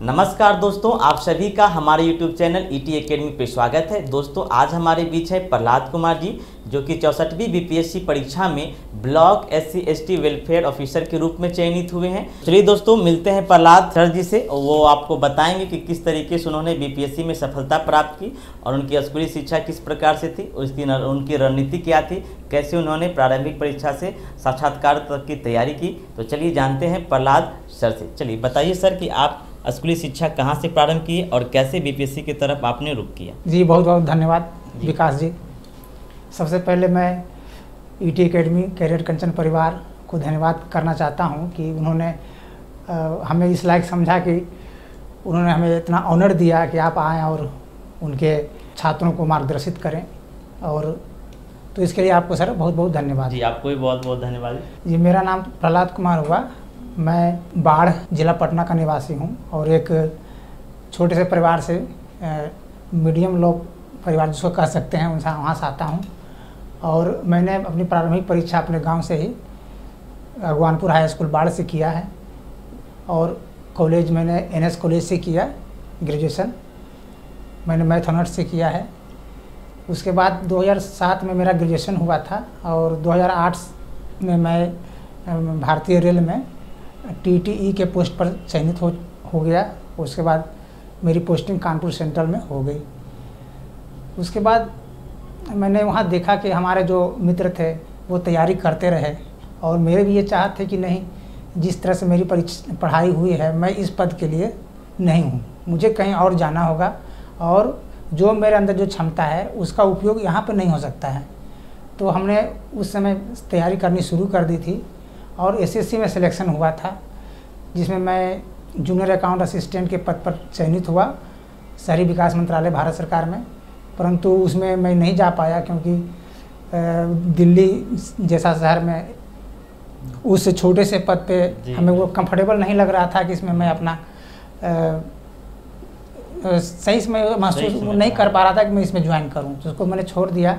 नमस्कार दोस्तों, आप सभी का हमारे YouTube चैनल ईटी एकेडमी पे स्वागत है। दोस्तों आज हमारे बीच है प्रहलाद कुमार जी, जो कि 64वीं बीपीएससी परीक्षा में ब्लॉक SC/ST वेलफेयर ऑफिसर के रूप में चयनित हुए हैं। चलिए दोस्तों मिलते हैं प्रहलाद सर जी से, वो आपको बताएंगे कि किस तरीके से उन्होंने बीपीएससी में सफलता प्राप्त की और उनकी स्कूली शिक्षा किस प्रकार से थी, उनकी रणनीति क्या थी, कैसे उन्होंने प्रारंभिक परीक्षा से साक्षात्कार तक की तैयारी की। तो चलिए जानते हैं प्रहलाद सर से। चलिए बताइए सर कि आप स्कूली शिक्षा कहाँ से प्रारंभ की और कैसे बीपीएससी की तरफ आपने रुख किया। जी बहुत बहुत धन्यवाद विकास जी। सबसे पहले मैं ईटी एकेडमी कैरियर कंचन परिवार को धन्यवाद करना चाहता हूँ कि उन्होंने हमें इस लायक समझा कि उन्होंने हमें इतना ऑनर दिया कि आप आएँ और उनके छात्रों को मार्गदर्शित करें, और तो इसके लिए आपको सर बहुत बहुत धन्यवाद। जी आपको भी बहुत बहुत धन्यवाद। जी मेरा नाम प्रहलाद कुमार हुआ, मैं बाढ़ जिला पटना का निवासी हूँ और एक छोटे से परिवार से मीडियम लोग परिवार जिसको कह सकते हैं उनसे वहाँ से आता हूँ। और मैंने अपनी प्रारंभिक परीक्षा अपने गांव से ही अगवानपुर हाई स्कूल बाढ़ से किया है, और कॉलेज मैंने NS कॉलेज से किया। ग्रेजुएशन मैंने मैथ ऑनर्स से किया है। उसके बाद 2007 में मेरा ग्रेजुएशन हुआ था और 2008 में मैं भारतीय रेल में TTE के पोस्ट पर चयनित हो गया। उसके बाद मेरी पोस्टिंग कानपुर सेंट्रल में हो गई। उसके बाद मैंने वहाँ देखा कि हमारे जो मित्र थे वो तैयारी करते रहे, और मेरे भी ये चाहत थे कि नहीं, जिस तरह से मेरी पढ़ाई हुई है मैं इस पद के लिए नहीं हूँ, मुझे कहीं और जाना होगा, और जो मेरे अंदर जो क्षमता है उसका उपयोग यहाँ पर नहीं हो सकता है। तो हमने उस समय तैयारी करनी शुरू कर दी थी और SSC में सिलेक्शन हुआ था, जिसमें मैं जूनियर अकाउंट असिस्टेंट के पद पर चयनित हुआ शहरी विकास मंत्रालय भारत सरकार में। परंतु उसमें मैं नहीं जा पाया क्योंकि दिल्ली जैसा शहर में उस छोटे से पद पे हमें वो कंफर्टेबल नहीं लग रहा था कि इसमें मैं अपना सही समय महसूस नहीं कर पा रहा था कि मैं इसमें ज्वाइन करूं, तो उसको मैंने छोड़ दिया।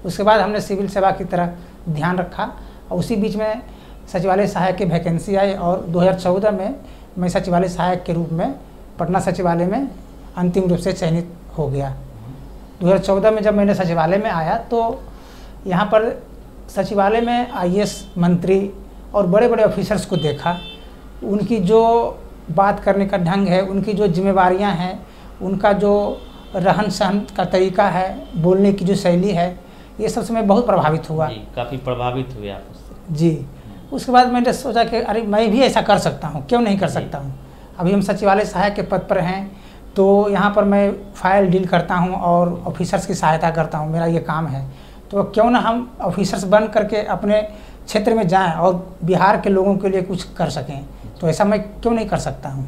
उसके बाद हमने सिविल सेवा की तरफ ध्यान रखा और उसी बीच में सचिवालय सहायक की वैकेंसी आई और 2014 में मैं सचिवालय सहायक के रूप में पटना सचिवालय में अंतिम रूप से चयनित हो गया। 2014 में जब मैंने सचिवालय में आया तो यहाँ पर सचिवालय में IAS मंत्री और बड़े बड़े ऑफिसर्स को देखा। उनकी जो बात करने का ढंग है, उनकी जो जिम्मेवारियाँ हैं, उनका जो रहन सहन का तरीका है, बोलने की जो शैली है, ये सबसे मैं बहुत प्रभावित हुआ। काफ़ी प्रभावित हुए आप उससे। जी उसके बाद मैंने सोचा कि अरे मैं भी ऐसा कर सकता हूँ, क्यों नहीं कर सकता हूँ। अभी हम सचिवालय सहायक के पद पर हैं तो यहाँ पर मैं फाइल डील करता हूँ और ऑफिसर्स की सहायता करता हूँ, मेरा ये काम है। तो क्यों ना हम ऑफिसर्स बन करके अपने क्षेत्र में जाएं और बिहार के लोगों के लिए कुछ कर सकें, तो ऐसा मैं क्यों नहीं कर सकता हूँ।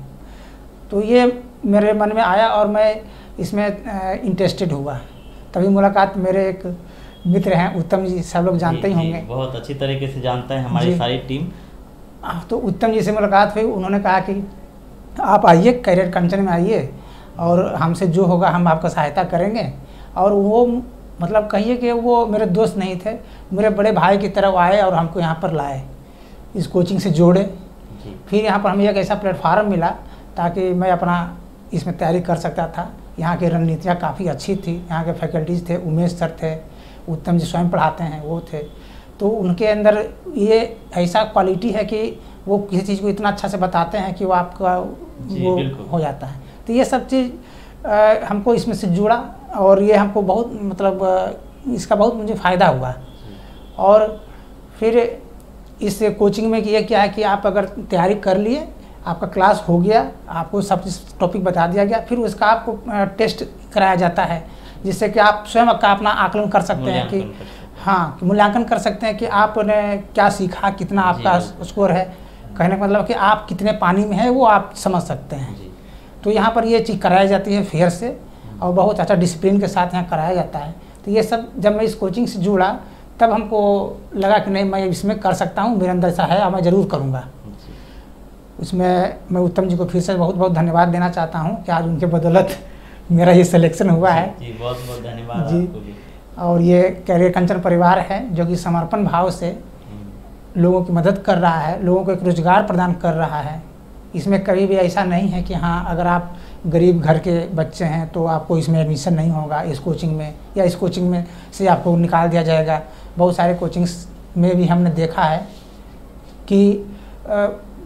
तो ये मेरे मन में आया और मैं इसमें इंटरेस्टेड हुआ। तभी मुलाकात मेरे एक मित्र हैं उत्तम जी, सब लोग जानते ही होंगे, बहुत अच्छी तरीके से जानता है हमारी सारी टीम। तो उत्तम जी से मुलाकात हुई। उन्होंने कहा कि आप आइए, कैरियर कंचन में आइए और हमसे जो होगा हम आपका सहायता करेंगे। और वो मतलब कहिए कि वो मेरे दोस्त नहीं थे, मेरे बड़े भाई की तरह आए और हमको यहाँ पर लाए, इस कोचिंग से जोड़े। फिर यहाँ पर हमें एक ऐसा प्लेटफार्म मिला ताकि मैं अपना इसमें तैयारी कर सकता था। यहाँ की रणनीतियाँ काफ़ी अच्छी थी, यहाँ के फैकल्टीज थे, उमेश सर थे, उत्तम जी स्वयं पढ़ाते हैं वो थे। तो उनके अंदर ये ऐसा क्वालिटी है कि वो किसी चीज़ को इतना अच्छा से बताते हैं कि वो आपका वो हो जाता है। तो ये सब चीज़ हमको इसमें से जुड़ा और ये हमको बहुत मतलब इसका बहुत मुझे फ़ायदा हुआ। और फिर इस कोचिंग में ये क्या है कि आप अगर तैयारी कर लिए, आपका क्लास हो गया, आपको सब टॉपिक बता दिया गया, फिर उसका आपको टेस्ट कराया जाता है, जिससे कि आप स्वयं का अपना आकलन कर सकते हैं कि हाँ मूल्यांकन कर सकते हैं कि आपने क्या सीखा, कितना आपका स्कोर है। कहने का मतलब कि आप कितने पानी में है वो आप समझ सकते हैं। तो यहाँ पर ये चीज़ कराई जाती है फेयर से और बहुत अच्छा डिसिप्लिन के साथ यहाँ कराया जाता है। तो ये सब जब मैं इस कोचिंग से जुड़ा तब हमको लगा कि नहीं, मैं इसमें कर सकता हूँ, मेरे अंदर ऐसा है और मैं ज़रूर करूँगा। उसमें मैं उत्तम जी को फिर से बहुत बहुत धन्यवाद देना चाहता हूँ कि आज उनके बदौलत मेरा ये सिलेक्शन हुआ है। जी बहुत बहुत धन्यवाद जी। आपको भी। और ये कैरियर कंचन परिवार है जो कि समर्पण भाव से लोगों की मदद कर रहा है, लोगों को एक रोज़गार प्रदान कर रहा है। इसमें कभी भी ऐसा नहीं है कि हाँ अगर आप गरीब घर के बच्चे हैं तो आपको इसमें एडमिशन नहीं होगा इस कोचिंग में, या इस कोचिंग में से आपको निकाल दिया जाएगा। बहुत सारे कोचिंग्स में भी हमने देखा है कि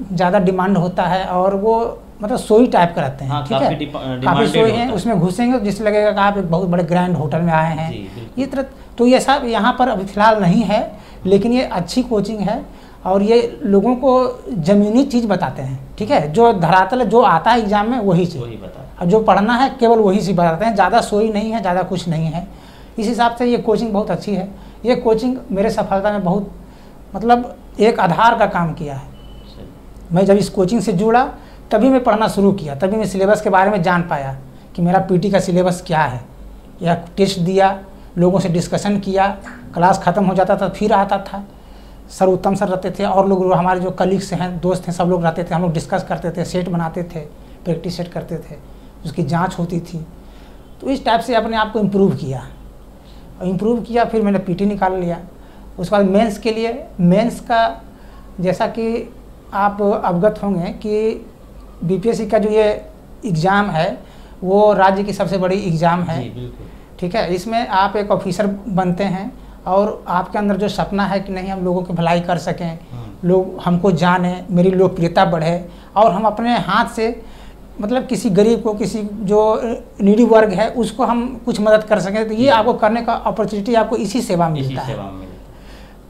ज़्यादा डिमांड होता है और वो मतलब सोई टाइप का रहते हैं। हाँ, ठीक है, काफ़ी सोई हैं, उसमें घुसेंगे तो जिससे लगेगा कि आप एक बहुत बड़े ग्रैंड होटल में आए हैं। ये तरह तो ये सब यहाँ पर अभी फ़िलहाल नहीं है, लेकिन ये अच्छी कोचिंग है और ये लोगों को ज़मीनी चीज़ बताते हैं। ठीक है, जो धरातल जो आता है एग्जाम में वही चीज़, और जो पढ़ना है केवल वही चीज़ बताते हैं। ज़्यादा सोई नहीं है, ज़्यादा कुछ नहीं है। इस हिसाब से ये कोचिंग बहुत अच्छी है। ये कोचिंग मेरे सफलता में बहुत मतलब एक आधार का काम किया है। मैं जब इस कोचिंग से जुड़ा तभी मैं पढ़ना शुरू किया, तभी मैं सिलेबस के बारे में जान पाया कि मेरा पीटी का सिलेबस क्या है। या टेस्ट दिया, लोगों से डिस्कशन किया, क्लास ख़त्म हो जाता था फिर आता था। सर उत्तम सर रहते थे और लोग हमारे जो कलीग्स हैं, दोस्त हैं, सब लोग रहते थे। हम लोग डिस्कस करते थे, सेट बनाते थे, प्रैक्टिस सेट करते थे, उसकी जांच होती थी। तो इस टाइप से अपने आप को इम्प्रूव किया और इम्प्रूव किया। फिर मैंने पीटी निकाल लिया। उसके बाद मेंस के लिए, मेंस का जैसा कि आप अवगत होंगे कि बीपीएससी का जो ये एग्ज़ाम है वो राज्य की सबसे बड़ी एग्ज़ाम है। ठीक है, इसमें आप एक ऑफिसर बनते हैं और आपके अंदर जो सपना है कि नहीं हम लोगों की भलाई कर सकें, लोग हमको जाने, मेरी लोकप्रियता बढ़े और हम अपने हाथ से मतलब किसी गरीब को, किसी जो नीडी वर्ग है उसको हम कुछ मदद कर सकें, तो ये आपको करने का अपॉर्चुनिटी आपको इसी सेवा मिलता है।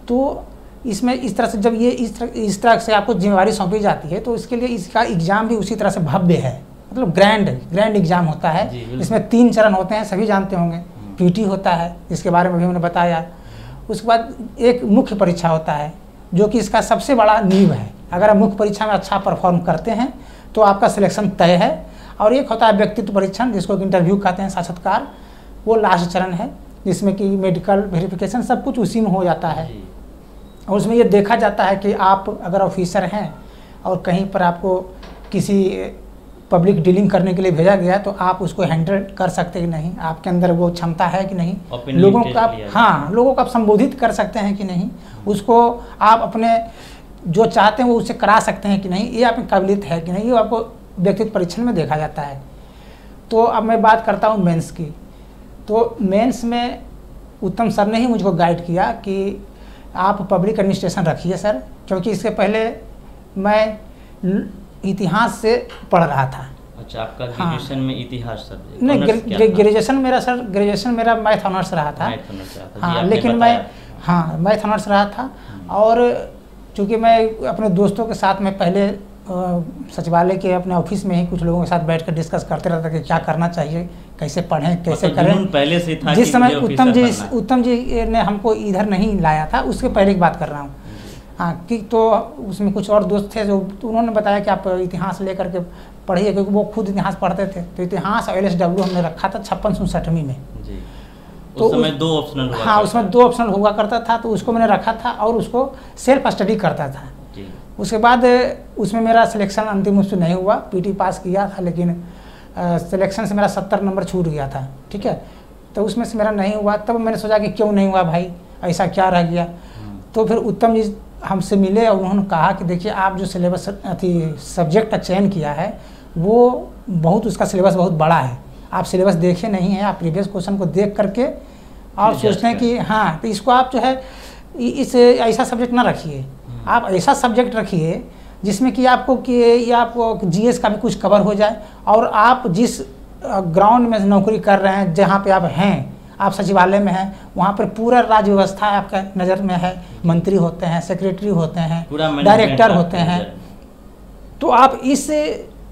तो इसमें इस तरह से जब ये इस तरह से आपको जिम्मेवारी सौंपी जाती है तो इसके लिए इसका एग्ज़ाम भी उसी तरह से भव्य है, मतलब ग्रैंड एग्ज़ाम होता है। इसमें 3 चरण होते हैं, सभी जानते होंगे। पीटी होता है, इसके बारे में भी मैंने बताया। उसके बाद एक मुख्य परीक्षा होता है जो कि इसका सबसे बड़ा नींव है। अगर आप मुख्य परीक्षा में अच्छा परफॉर्म करते हैं तो आपका सिलेक्शन तय है। और एक होता है व्यक्तित्व परीक्षण, जिसको इंटरव्यू कहते हैं, साक्षात्कार। वो लास्ट चरण है जिसमें कि मेडिकल वेरिफिकेशन सब कुछ उसी में हो जाता है। और उसमें ये देखा जाता है कि आप अगर ऑफिसर हैं और कहीं पर आपको किसी पब्लिक डीलिंग करने के लिए भेजा गया तो आप उसको हैंडल कर सकते कि नहीं, आपके अंदर वो क्षमता है कि नहीं, लोगों का लोगों को आप संबोधित कर सकते हैं कि नहीं, उसको आप अपने जो चाहते हैं वो उससे करा सकते हैं कि नहीं, ये आपकी काबिलियत है कि नहीं, ये आपको व्यक्तित्व परीक्षण में देखा जाता है। तो अब मैं बात करता हूँ मेंस की। तो मेंस में उत्तम सर ने ही मुझको गाइड किया कि आप पब्लिक एडमिनिस्ट्रेशन रखिए सर, क्योंकि इससे पहले मैं इतिहास से पढ़ रहा था। अच्छा, आपका ग्रेजुएशन में इतिहास सब्जेक्ट? नहीं, ग्रेजुएशन मेरा मैथ ऑनर्स रहा था। हाँ, लेकिन मैं मैथ ऑनर्स रहा था। और चूँकि मैं अपने दोस्तों के साथ में पहले सचिवालय के अपने ऑफिस में ही कुछ लोगों के साथ बैठ कर डिस्कस करते रहता कि क्या करना चाहिए, कैसे पढ़ें, कैसे करें। पहले से था जिस समय उत्तम जी ने हमको इधर नहीं लाया था, उसके पहले की बात कर रहा हूँ। हाँ, कि तो उसमें कुछ और दोस्त थे जो तो उन्होंने बताया कि आप इतिहास लेकर के पढ़िए, क्योंकि वो खुद इतिहास पढ़ते थे। तो इतिहास और LSW हमने रखा था 56-57 में। तो उस समय 2 ऑप्शनल हुआ। हाँ, उसमें 2 ऑप्शनल हुआ करता था, तो उसको मैंने रखा था और उसको सेल्फ स्टडी करता था। उसके बाद उसमें मेरा सिलेक्शन अंतिम रूप से नहीं हुआ। पीटी पास किया था, लेकिन सिलेक्शन से मेरा 70 नंबर छूट गया था। ठीक है, तो उसमें से मेरा नहीं हुआ। तब मैंने सोचा कि क्यों नहीं हुआ भाई, ऐसा क्या रह गया। तो फिर उत्तम जी हमसे मिले और उन्होंने कहा कि देखिए आप जो सिलेबस सब्जेक्ट का चयन किया है वो बहुत, उसका सिलेबस बहुत बड़ा है। आप सिलेबस देखे नहीं हैं, आप प्रीवियस क्वेश्चन को देख करके आप सोचते हैं कि हाँ, तो इसको आप जो है इस ऐसा सब्जेक्ट ना रखिए, आप ऐसा सब्जेक्ट रखिए जिसमें कि आपको GS का भी कुछ कवर हो जाए और आप जिस ग्राउंड में नौकरी कर रहे हैं, जहाँ पे आप हैं, आप सचिवालय में हैं, वहाँ पर पूरा राज्य व्यवस्था आपका नज़र में है। मंत्री होते हैं, सेक्रेटरी होते हैं, डायरेक्टर होते हैं। तो आप इस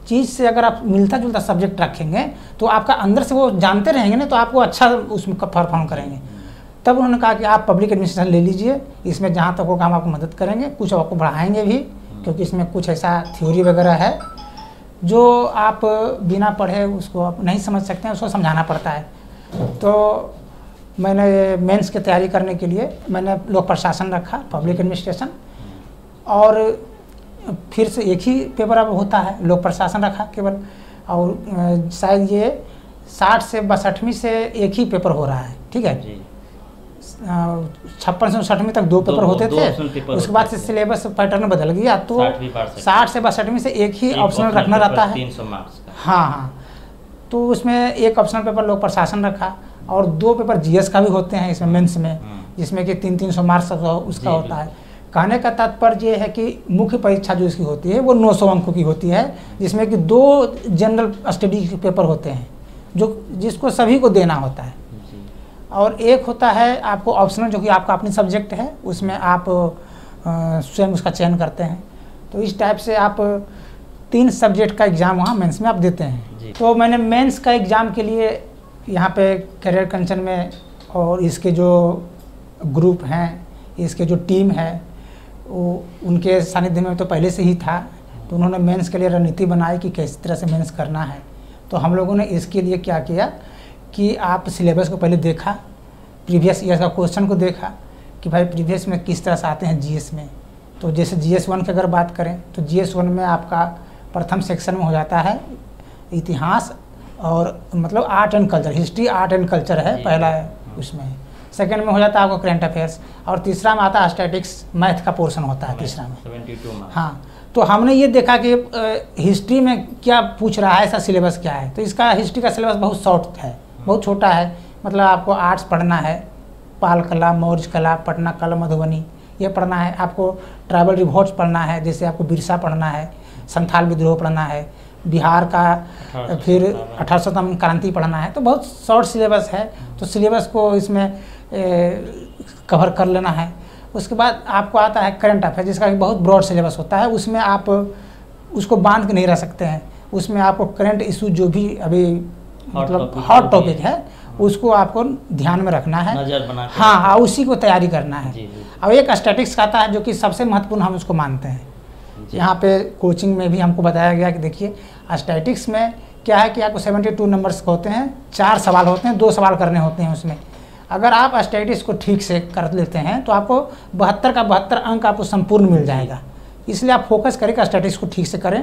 चीज़ से अगर आप मिलता जुलता सब्जेक्ट रखेंगे तो आपका अंदर से वो जानते रहेंगे ना, तो आपको अच्छा उसमें परफॉर्म करेंगे। तब उन्होंने कहा कि आप पब्लिक एडमिनिस्ट्रेशन ले लीजिए, इसमें जहाँ तक होगा हम आपको मदद करेंगे, कुछ आपको बढ़ाएंगे भी, क्योंकि इसमें कुछ ऐसा थ्योरी वगैरह है जो आप बिना पढ़े उसको आप नहीं समझ सकते हैं, उसको समझाना पड़ता है। तो मैंने मेंस की तैयारी करने के लिए मैंने लोक प्रशासन रखा, पब्लिक एडमिनिस्ट्रेशन, और फिर से एक ही पेपर अब होता है, लोक प्रशासन रखा केवल। और शायद ये 60 से 62वीं से एक ही पेपर हो रहा है। ठीक है, 56 से 60वीं तक 2 पेपर होते थे। उसके बाद से सिलेबस पैटर्न बदल गया, तो 60 से 62वीं से एक ही ऑप्शनल रखना रहता है। 300 मार्क्स का। हाँ, तो उसमें एक ऑप्शनल पेपर लोक प्रशासन रखा और 2 पेपर जीएस का भी होते हैं इसमें मेंस में, जिसमें कि 300 मार्क्स उसका होता है। कहने का तात्पर्य ये है कि मुख्य परीक्षा जो इसकी होती है वो 900 अंकों की होती है, जिसमें कि 2 जनरल स्टडी के पेपर होते हैं जिसको सभी को देना होता है, और एक होता है आपको ऑप्शनल जो कि आपका अपनी सब्जेक्ट है, उसमें आप स्वयं उसका चयन करते हैं। तो इस टाइप से आप 3 सब्जेक्ट का एग्ज़ाम वहाँ मेंस में आप देते हैं। तो मैंने मेंस का एग्ज़ाम के लिए यहाँ पे करियर कंचन में और इसके जो ग्रुप हैं, इसके जो टीम है, वो उनके सानिध्य में तो पहले से ही था, तो उन्होंने मेंस के लिए रणनीति बनाई कि किस तरह से मेंस करना है। तो हम लोगों ने इसके लिए क्या किया कि आप सिलेबस को पहले देखा, प्रीवियस ईयर का क्वेश्चन को देखा कि भाई प्रीवियस में किस तरह से आते हैं जीएस में। तो जैसे GS 1 की अगर बात करें तो GS 1 में आपका प्रथम सेक्शन में हो जाता है इतिहास और मतलब art and culture, history art and culture है पहला उसमें। सेकंड में हो जाता है आपको करंट अफेयर्स, और तीसरा में आता है स्टैटिक्स, मैथ का पोर्शन होता है तीसरा में। 72 हाँ, तो हमने ये देखा कि हिस्ट्री में क्या पूछ रहा है, ऐसा सिलेबस क्या है। तो इसका हिस्ट्री का सिलेबस बहुत शॉर्ट है, बहुत छोटा है। मतलब आपको आर्ट्स पढ़ना है, पाल कला, मौर्य कला, पटना कला, मधुबनी ये पढ़ना है। आपको ट्राइबल रिवॉल्ट्स पढ़ना है, जैसे आपको बिरसा पढ़ना है, संथाल विद्रोह पढ़ना है, बिहार का फिर 1857 क्रांति पढ़ना है। तो बहुत शॉर्ट सिलेबस है, तो सिलेबस को इसमें कवर कर लेना है। उसके बाद आपको आता है करंट अफेयर, जिसका कि बहुत ब्रॉड सिलेबस होता है। उसमें आप उसको बांध के नहीं रह सकते हैं, उसमें आपको करंट इशू जो भी अभी मतलब हॉट टॉपिक है उसको आपको ध्यान में रखना है, नजर बना के। हाँ, उसी को तैयारी करना है। जी, जी। अब एक स्टैटिक्स आता है जो कि सबसे महत्वपूर्ण हम उसको मानते हैं। यहाँ पे कोचिंग में भी हमको बताया गया कि देखिए स्टैटिक्स में क्या है कि आपको 72 नंबर्स होते हैं, 4 सवाल होते हैं, 2 सवाल करने होते हैं उसमें। अगर आप स्टैटिक्स को ठीक से कर लेते हैं तो आपको 72 का 72 अंक आपको संपूर्ण मिल जाएगा। इसलिए आप फोकस करें कि स्टैटिक्स को ठीक से करें,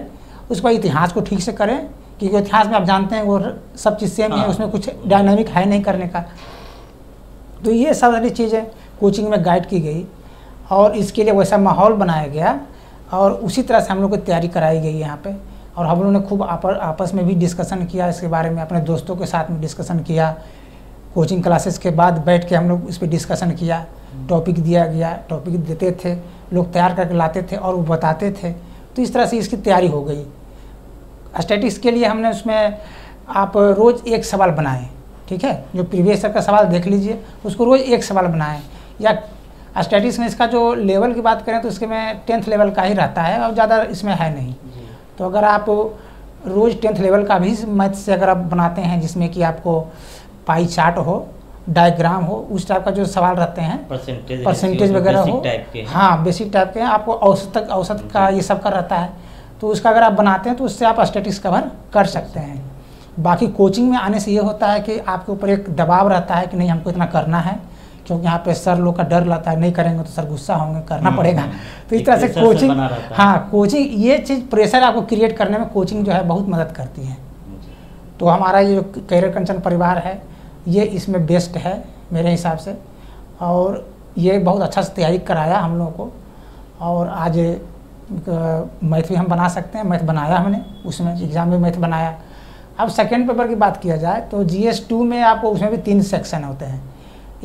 उसके बाद इतिहास को ठीक से करें, क्योंकि इतिहास में आप जानते हैं वो सब चीज़ सेम है, उसमें कुछ डायनामिक है नहीं करने का। तो ये सारी चीज़ें कोचिंग में गाइड की गई और इसके लिए वैसा माहौल बनाया गया और उसी तरह से हम लोग को तैयारी कराई गई यहाँ पे। और हम लोगों ने खूब आपस में भी डिस्कशन किया इसके बारे में, अपने दोस्तों के साथ में डिस्कशन किया। कोचिंग क्लासेस के बाद बैठ के हम लोग इस पर डिस्कशन किया, टॉपिक दिया गया, टॉपिक देते थे, लोग तैयार करके लाते थे और वो बताते थे। तो इस तरह से इसकी तैयारी हो गई। स्टैटिक्स के लिए हमने उसमें आप रोज़ एक सवाल बनाएं, ठीक है, जो प्रीवियस ईयर का सवाल देख लीजिए, उसको रोज़ एक सवाल बनाएं। या स्टैटिक्स में इसका जो लेवल की बात करें तो इसके में 10th लेवल का ही रहता है और ज़्यादा इसमें है नहीं। तो अगर आप रोज़ 10th लेवल का भी मैथ से अगर आप बनाते हैं, जिसमें कि आपको पाई चार्ट हो, डायग्राम हो, उस टाइप का जो सवाल रहते हैं, परसेंटेज वगैरह हो, हाँ बेसिक टाइप के, आपको औसत का ये सब का रहता है, तो उसका अगर आप बनाते हैं तो उससे आप स्टैटिक्स कवर कर सकते हैं। बाकी कोचिंग में आने से ये होता है कि आपके ऊपर एक दबाव रहता है कि नहीं हमको इतना करना है, क्योंकि यहाँ पे सर लोग का डर रहता है, नहीं करेंगे तो सर गुस्सा होंगे, करना पड़ेगा। तो इस तरह से कोचिंग, हाँ कोचिंग ये चीज़ प्रेशर आपको क्रिएट करने में कोचिंग जो है बहुत मदद करती है। तो हमारा ये जो करियर कंचन परिवार है ये इसमें बेस्ट है मेरे हिसाब से, और ये बहुत अच्छा से तैयारी कराया हम लोगों को। और आज मैथ भी हम बना सकते हैं, मैथ बनाया हमने, उसमें एग्ज़ाम में मैथ बनाया। अब सेकेंड पेपर की बात किया जाए तो GS 2 में आपको उसमें भी 3 सेक्शन होते हैं।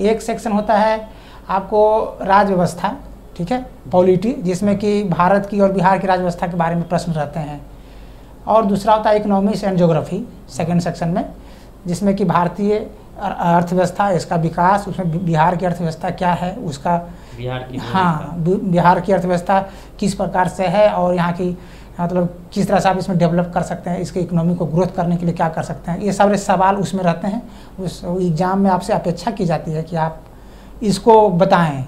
एक सेक्शन होता है आपको राज्य व्यवस्था, ठीक है, पॉलिटी, जिसमें कि भारत की और बिहार की राज्य व्यवस्था के बारे में प्रश्न रहते हैं। और दूसरा होता है economics and geography second section में, जिसमें कि भारतीय अर्थव्यवस्था, इसका विकास, उसमें बिहार की अर्थव्यवस्था क्या है, उसका बिहार की अर्थव्यवस्था किस प्रकार से है और यहाँ की मतलब किस तरह से आप इसमें डेवलप कर सकते हैं, इसके इकोनॉमी को ग्रोथ करने के लिए क्या कर सकते हैं, ये सारे सवाल उसमें रहते हैं। उस एग्ज़ाम में आपसे अपेक्षा की जाती है कि आप इसको बताएं।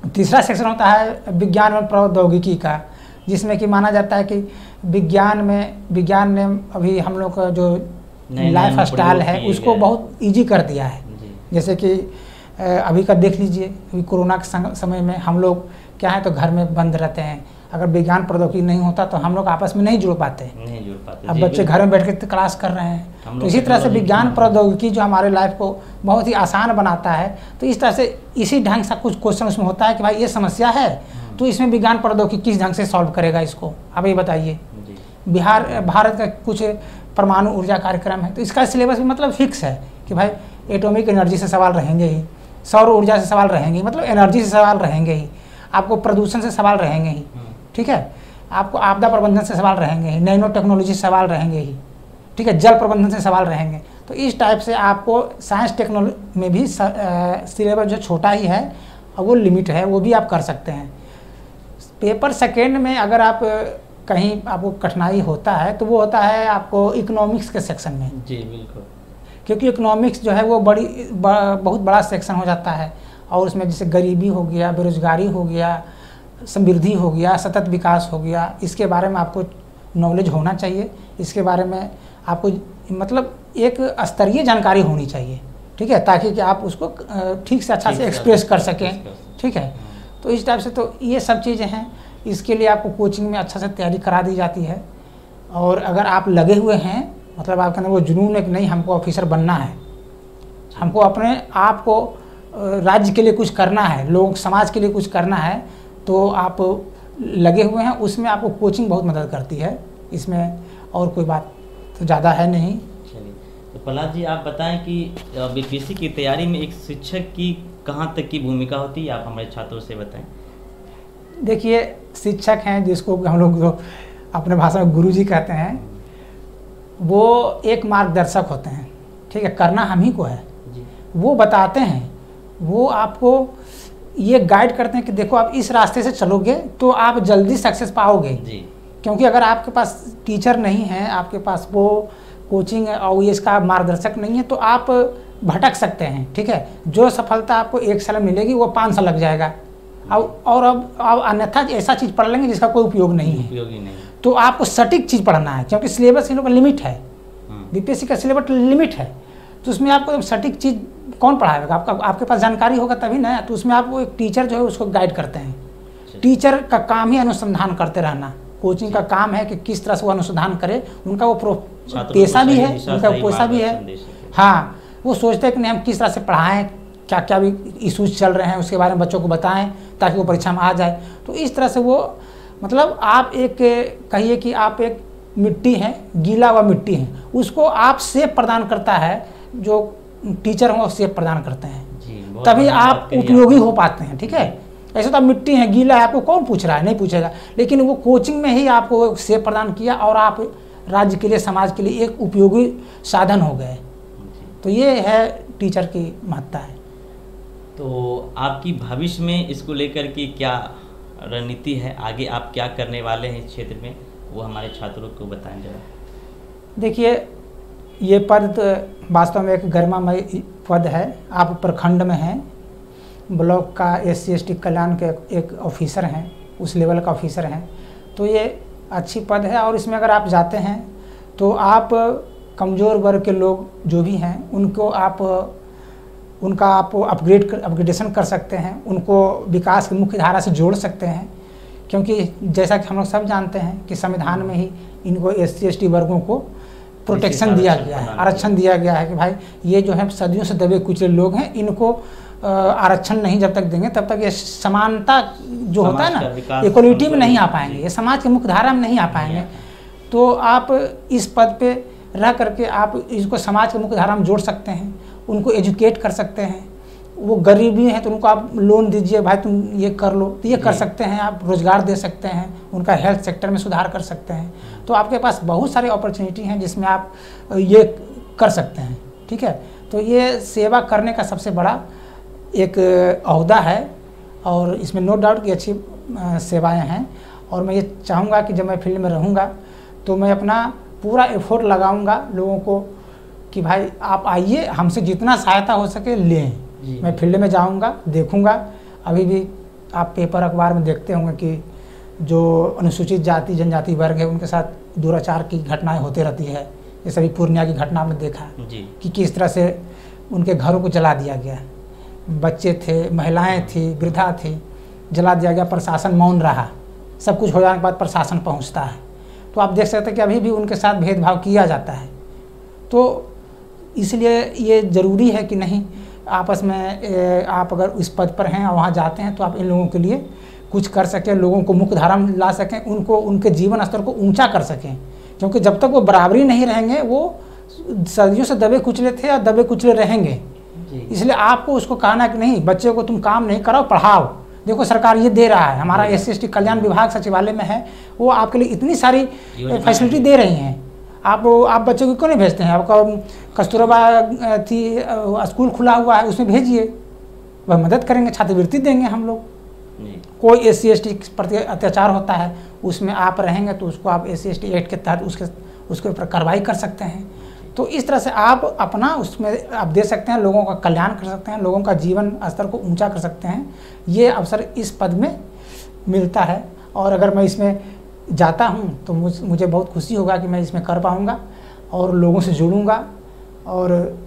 तीसरा सेक्शन होता है विज्ञान और प्रौद्योगिकी का, जिसमें कि माना जाता है कि विज्ञान ने अभी हम लोग का जो लाइफ स्टाइल है उसको बहुत ईजी कर दिया है। जैसे कि अभी का देख लीजिए, अभी कोरोना के समय में हम लोग क्या है तो घर में बंद रहते हैं, अगर विज्ञान प्रौद्योगिकी नहीं होता तो हम लोग आपस में नहीं जुड़ पाते। अब बच्चे घर में बैठ के क्लास कर रहे हैं, तो इसी तरह से विज्ञान प्रौद्योगिकी जो हमारे लाइफ को बहुत ही आसान बनाता है। तो इस तरह से इसी ढंग से कुछ क्वेश्चन उसमें होता है कि भाई ये समस्या है, तो इसमें विज्ञान प्रौद्योगिकी किस ढंग से सॉल्व करेगा इसको, आप ये बताइए। भारत का कुछ परमाणु ऊर्जा कार्यक्रम है, तो इसका सिलेबस भी मतलब फिक्स है कि भाई एटॉमिक एनर्जी से सवाल रहेंगे ही, सौर ऊर्जा से सवाल रहेंगे, मतलब एनर्जी से सवाल रहेंगे ही, आपको प्रदूषण से सवाल रहेंगे ही, ठीक है, आपको आपदा प्रबंधन से सवाल रहेंगे ही, नैनो टेक्नोलॉजी से सवाल रहेंगे ही, ठीक है, जल प्रबंधन से सवाल रहेंगे। तो इस टाइप से आपको साइंस टेक्नोलॉजी में भी सिलेबस जो छोटा ही है और वो लिमिट है, वो भी आप कर सकते हैं। पेपर सेकेंड में अगर आप कहीं आपको कठिनाई होता है तो वो होता है आपको इकोनॉमिक्स के सेक्शन में। जी बिल्कुल, क्योंकि इकोनॉमिक्स जो है वो बहुत बड़ा सेक्शन हो जाता है, और उसमें जैसे गरीबी हो गया, बेरोजगारी हो गया, समृद्धि हो गया, सतत विकास हो गया, इसके बारे में आपको नॉलेज होना चाहिए। इसके बारे में आपको मतलब एक स्तरीय जानकारी होनी चाहिए, ठीक है, ताकि कि आप उसको ठीक से अच्छा से एक्सप्रेस कर सकें, ठीक है। तो इस टाइप से तो ये सब चीज़ें हैं। इसके लिए आपको कोचिंग में अच्छा से तैयारी करा दी जाती है। और अगर आप लगे हुए हैं, मतलब आपके अंदर वो जुनून है कि नहीं हमको ऑफिसर बनना है, हमको अपने आप को राज्य के लिए कुछ करना है, लोग समाज के लिए कुछ करना है, तो आप लगे हुए हैं, उसमें आपको कोचिंग बहुत मदद करती है। इसमें और कोई बात तो ज़्यादा है नहीं। चलिए, तो प्रहलाद जी आप बताएं कि बीपीएससी की तैयारी में एक शिक्षक की कहाँ तक की भूमिका होती है, आप हमारे छात्रों से बताएं। देखिए, शिक्षक हैं जिसको हम लोग अपने भाषा में गुरुजी कहते हैं, वो एक मार्गदर्शक होते हैं, ठीक है, करना हम ही को है जी। वो बताते हैं, वो आपको ये गाइड करते हैं कि देखो आप इस रास्ते से चलोगे तो आप जल्दी सक्सेस पाओगे जी। क्योंकि अगर आपके पास टीचर नहीं है, आपके पास वो कोचिंग और ये इसका मार्गदर्शक नहीं है, तो आप भटक सकते हैं, ठीक है। जो सफलता आपको 1 साल मिलेगी वो 5 साल लग जाएगा, और अब अन्यथा ऐसा चीज़ पढ़ लेंगे जिसका कोई उपयोग नहीं है। तो आपको सटीक चीज़ पढ़ना है, क्योंकि सिलेबस इन लोग का लिमिट है, बीपीएससी का सिलेबस लिमिट है, तो उसमें आपको सटीक चीज़ कौन पढ़ाएगा, आपके पास जानकारी होगा तभी ना। तो उसमें आपको एक टीचर जो है उसको गाइड करते हैं। टीचर का काम ही अनुसंधान करते रहना, कोचिंग का काम है कि किस तरह से वो अनुसंधान करे। उनका वो पेशा भी है, उनका पेशा भी है। हाँ, वो सोचते हैं कि नहीं हम किस तरह से पढ़ाएं, क्या क्या भी इशूज़ चल रहे हैं उसके बारे में बच्चों को बताएं ताकि वो परीक्षा में आ जाए। तो इस तरह से वो मतलब आप एक कहिए कि आप एक मिट्टी हैं, गीला हुआ मिट्टी है, उसको आप सेप प्रदान करता है, जो टीचर हो सेप प्रदान करते हैं, तभी आप उपयोगी हो पाते हैं, ठीक है। ऐसे तो आप मिट्टी हैं, गीला है, आपको कौन पूछ रहा है, नहीं पूछेगा, लेकिन वो कोचिंग में ही आपको सेप प्रदान किया और आप राज्य के लिए, समाज के लिए एक उपयोगी साधन हो गए। तो ये है टीचर की महत्ता है। तो आपकी भविष्य में इसको लेकर के क्या रणनीति है, आगे आप क्या करने वाले हैं इस क्षेत्र में, वो हमारे छात्रों को बताएं जरा। देखिए, ये पद वास्तव में एक गरिमामय पद है। आप प्रखंड में हैं, ब्लॉक का SC/ST कल्याण के एक ऑफिसर हैं, उस लेवल का ऑफिसर हैं, तो ये अच्छी पद है। और इसमें अगर आप जाते हैं तो आप कमज़ोर वर्ग के लोग जो भी हैं उनको उनका आप अपग्रेडेशन कर सकते हैं, उनको विकास की मुख्य धारा से जोड़ सकते हैं। क्योंकि जैसा कि हम लोग सब जानते हैं कि संविधान में ही इनको SC/ST वर्गों को प्रोटेक्शन दिया गया है, आरक्षण दिया गया है कि भाई ये जो है सदियों से दबे कुचले लोग हैं, इनको आरक्षण नहीं जब तक देंगे तब तक ये समानता जो होता है ना, इक्वलिटी में नहीं आ पाएंगे, ये समाज की मुख्य धारा में नहीं आ पाएंगे। तो आप इस पद पे रह करके आप इसको समाज की मुख्य धारा में जोड़ सकते हैं, उनको एजुकेट कर सकते हैं। वो गरीबी है तो उनको आप लोन दीजिए, भाई तुम ये कर लो, तो ये कर सकते हैं। आप रोज़गार दे सकते हैं, उनका हेल्थ सेक्टर में सुधार कर सकते हैं। तो आपके पास बहुत सारी अपॉर्चुनिटी हैं जिसमें आप ये कर सकते हैं, ठीक है। तो ये सेवा करने का सबसे बड़ा एक ओहदा है और इसमें नो डाउट कि अच्छी सेवाएं हैं। और मैं ये चाहूँगा कि जब मैं फील्ड में रहूँगा तो मैं अपना पूरा एफर्ट लगाऊँगा लोगों को कि भाई आप आइए, हमसे जितना सहायता हो सके लें। मैं फील्ड में जाऊंगा, देखूंगा। अभी भी आप पेपर अखबार में देखते होंगे कि जो अनुसूचित जाति जनजाति वर्ग है उनके साथ दुराचार की घटनाएं होती रहती है। जैसे अभी पूर्णिया की घटना में देखा कि किस तरह से उनके घरों को जला दिया गया, बच्चे थे, महिलाएं थी, वृद्धा थी, जला दिया गया, प्रशासन मौन रहा, सब कुछ हो जाने के बाद प्रशासन पहुंचता है। तो आप देख सकते हैं कि अभी भी उनके साथ भेदभाव किया जाता है। तो इसलिए ये ज़रूरी है कि नहीं, आपस में आप अगर इस पद पर हैं और वहाँ जाते हैं तो आप इन लोगों के लिए कुछ कर सकें, लोगों को मुख्य धारा में ला सकें, उनको उनके जीवन स्तर को ऊंचा कर सकें। क्योंकि जब तक वो बराबरी नहीं रहेंगे वो सदियों से दबे कुचले थे और दबे कुचले रहेंगे। इसलिए आपको उसको कहना कि नहीं, बच्चे को तुम काम नहीं कराओ, पढ़ाओ। देखो सरकार ये दे रहा है, हमारा SC/ST कल्याण विभाग सचिवालय में है, वो आपके लिए इतनी सारी फैसिलिटी दे रही हैं। आप बच्चे को क्यों नहीं भेजते हैं? आपका कस्तूरबा थी स्कूल खुला हुआ है, उसमें भेजिए, वह मदद करेंगे, छात्रवृत्ति देंगे हम लोग। कोई SC/ST प्रति अत्याचार होता है उसमें आप रहेंगे तो उसको आप SC/ST एक्ट के तहत उसके ऊपर कार्रवाई कर सकते हैं। तो इस तरह से आप अपना उसमें आप दे सकते हैं, लोगों का कल्याण कर सकते हैं, लोगों का जीवन स्तर को ऊंचा कर सकते हैं। ये अवसर इस पद में मिलता है और अगर मैं इसमें जाता हूँ तो मुझे बहुत खुशी होगा कि मैं इसमें कर पाऊँगा और लोगों से जुड़ूँगा। और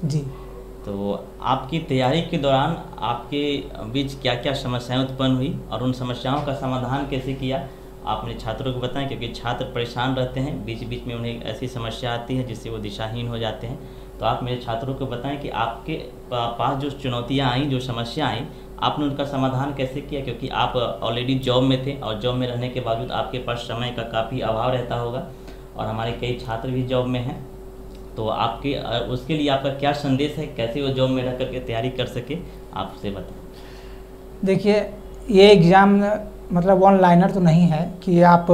जी, तो आपकी तैयारी के दौरान आपके बीच क्या क्या समस्याएं उत्पन्न हुई और उन समस्याओं का समाधान कैसे किया, आपने छात्रों को बताएं? क्योंकि छात्र परेशान रहते हैं, बीच बीच में उन्हें ऐसी समस्या आती है जिससे वो दिशाहीन हो जाते हैं। तो आप मेरे छात्रों को बताएं कि आपके पास जो चुनौतियां आई, जो समस्या आई, आपने उनका समाधान कैसे किया? क्योंकि आप ऑलरेडी जॉब में थे और जॉब में रहने के बावजूद आपके पास समय का काफ़ी अभाव रहता होगा और हमारे कई छात्र भी जॉब में हैं। तो आपके उसके लिए आपका क्या संदेश है, कैसे वो जॉब में रह करके तैयारी कर सके, आपसे बताएं। देखिए, ये एग्ज़ाम मतलब वन लाइनर तो नहीं है कि आप